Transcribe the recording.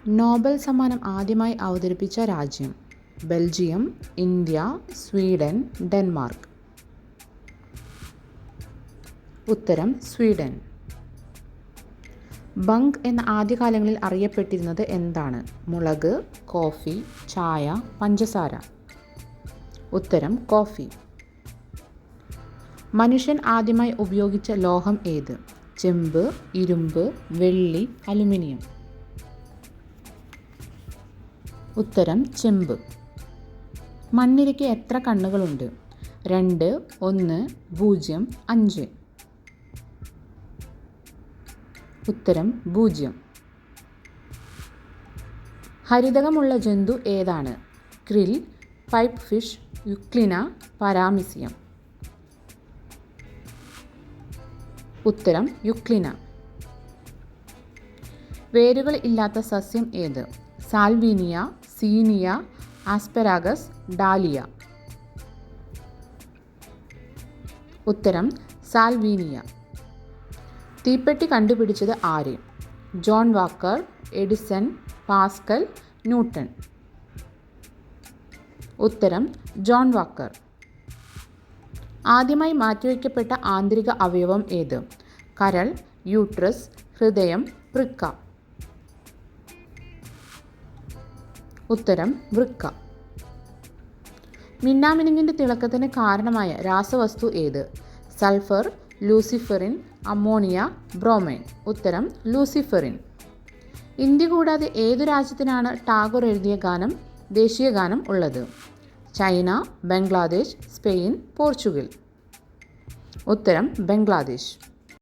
Nobel സമ്മാനം ആദ്യമായി അവതരിപ്പിച്ച രാജ്യം? Belgium, India, Sweden, Denmark. ഉത്തരം സ്വീഡൻ. ബങ്ക് എന്ന ആദ്യകാലങ്ങളിൽ അറിയപ്പെട്ടിരുന്നത് എന്താണ്? മുളക്, കോഫി, ചായ, പഞ്ചസാര. ഉത്തരം കോഫി. മനുഷ്യൻ ആദ്യമായി ഉപയോഗിച്ച ലോഹം ഏത്? ചെമ്പ്, ഇരുമ്പ്, വെള്ളി, അലുമിനിയം. ഉത്തരം ചെമ്പ്. മണ്ണിരയ്ക്ക് എത്ര കണ്ണുകളുണ്ട്? 2, 1, 0, 5. ഉത്തരം 0. ഹരിതകമുള്ള ജന്തു ഏതാണ്? Krill, pipe fish, euglena, paramecium. ഉത്തരം യുക്ലിന. വേരുകൾ ഇല്ലാത്ത സസ്യം ഏത്? Salvinia, zinnia, asparagus, dahlia. ഉത്തരം സാൽവീനിയ. തീപ്പെട്ടി കണ്ടുപിടിച്ചത് ആര്? John Walker, Edison, Pascal, Newton. ഉത്തരം ജോൺ വാക്കർ. ആദ്യമായി മാറ്റിവെക്കപ്പെട്ട ആന്തരിക അവയവം ഏത്? കരൾ, യൂട്രസ്, ഹൃദയം, വൃക്ക. ഉത്തരം വൃക്ക. മിന്നാമിനുങ്ങിൻ്റെ തിളക്കത്തിന് കാരണമായ രാസവസ്തു ഏത്? Sulphur, luciferin, ammonia, bromine. ഉത്തരം ലൂസിഫറിൻ. ഇന്ത്യ കൂടാതെ ഏതു രാജ്യത്തിനാണ് ടാഗോർ എഴുതിയ ദേശീയ ഗാനം ഉള്ളത്? China, Bangladesh, Spain, Portugal. ഉത്തരം ബംഗ്ലാദേശ്.